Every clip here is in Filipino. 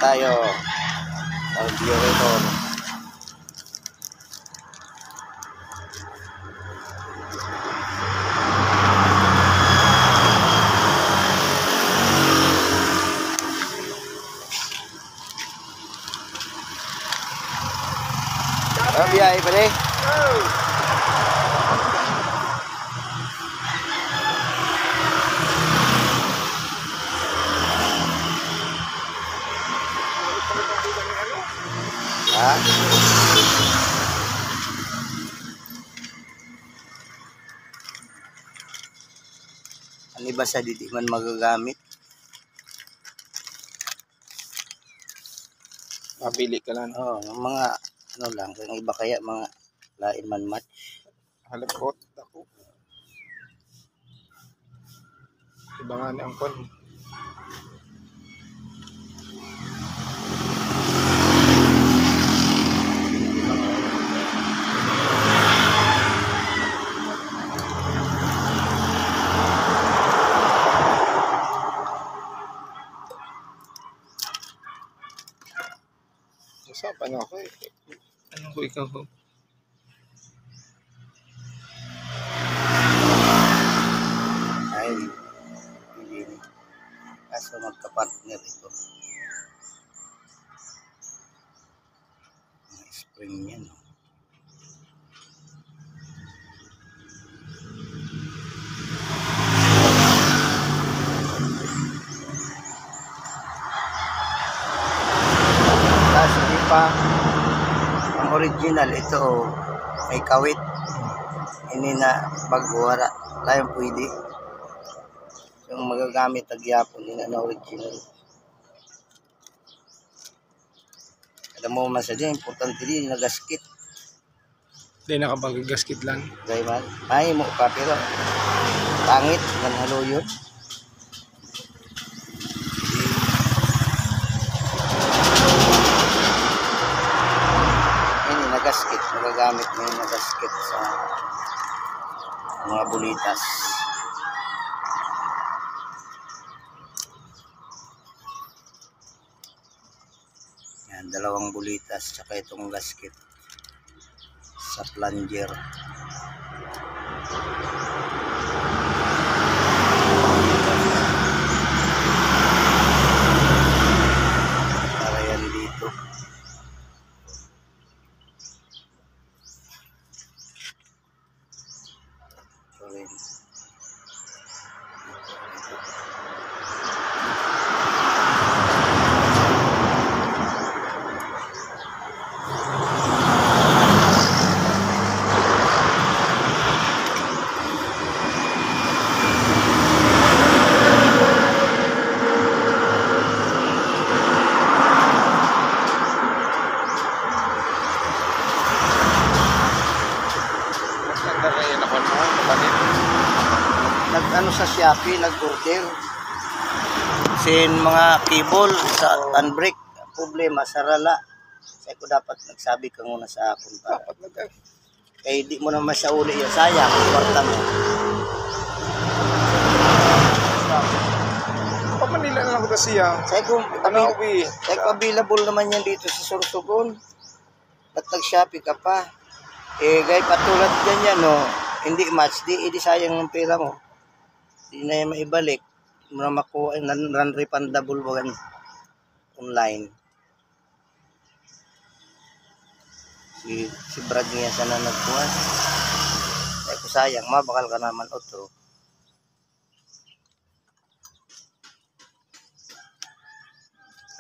tayo. Carburetor. Biyahe pa rin. Ha? Ano ba sa di man magagamit? Mabili ka lang. Oo, mga ano lang, kung iba kaya mga lain man match. Halapot ako. Iba nga na ang kon. Usapan ako eh. Ano ko ikaw ho? Ay, hindi. Kaso magka-partner ito. Mga spring yan. Tapos hindi pa ang original ito may kawit. Hindi na bagwara. Tayong pwede. Yung magagamit nagyapon din na original. Alam mo man sa dyan, importante din na gasket. Hindi nakapag-gasket lang. Gaya man. Ay mo ka pero pangit ng haluyot. Ini nagasket, magagamit mo yung nagasket sa mga bulitas. Yan, dalawang bulitas tsaka itong gasket sa plunger. Para yan dito. Sorry. Nag-ano sa Shopee, nag-order. Sin mga cable sa unbreak. Problema, sarala. Kasi ko dapat nagsabi ka muna sa akin para. Kaya di mo naman sa uli yun. Sayang, kwarta mo. Pa Manila na lang ko siya. Say ko available naman yan dito sa Sorsogon. At nag-Shopee ka pa. Eh, gay patulad dyan yan, no. Hindi match, di sayang ng pera mo. Hindi na yung maibalik. Muna makuha, non-refundable ba online. Si Brad niya sana nagkuha. Ay ko sayang, mabakal ka naman otro.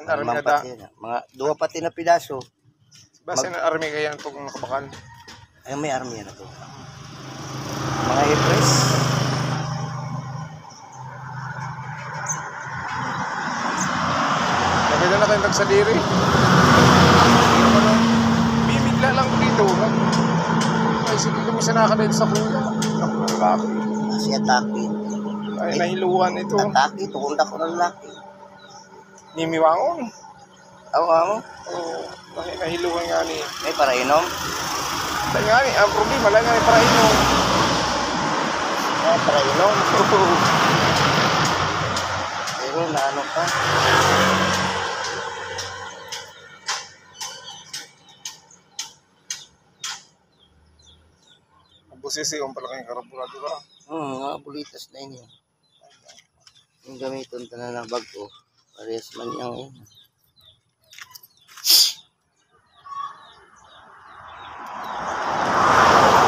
Mga dua pati na pidaso. Basta na army kaya ito kung nakabakal. Ay may army na to. Mga Hebrews. Nakita na kayo nagsaliri. Bibigla lang dito. Ay sige kami sa nakakalaid sa kuya. Nakulaki. Si Ataki. Ay nahiluan ito. Ataki, tukunda ko ng laki. Nimiwangon. Oo. Oo. Nahiluan nga ni. May para inom. Dahil nga ni, ang problema lang nga ni para inom. Para inom. Pero na ano pa. Pusisi, yung pala kayong karaburato ka. Mga bulitas na yun. Yung gamiton ta na ng bago. Parehas man yung yun.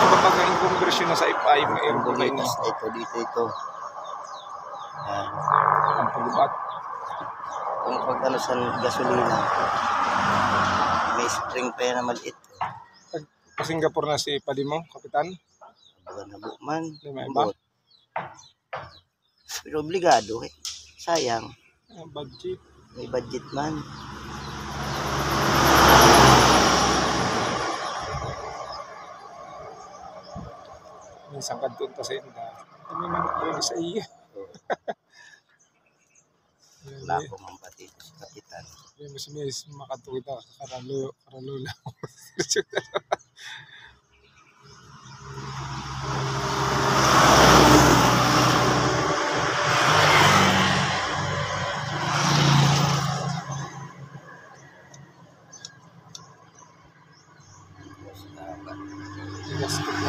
Kapag ang conversion na sa F5, may Yung aircon kayo bulitas na ito, ito. Yan. ang pagbubat. Kung pag ano sa gasolina, may spring pa yan na maliit. Pa-Singapore na si Padi mo, kapitan. Baga na man. Di ba iba? Pero obligado eh. Sayang. Budget. May budget man. Minsan kadto ta sa inda. Kami man ko sa iya. Wala ko mang pati sa kapitan. May mas makatuwid ka karalo lang. Yes,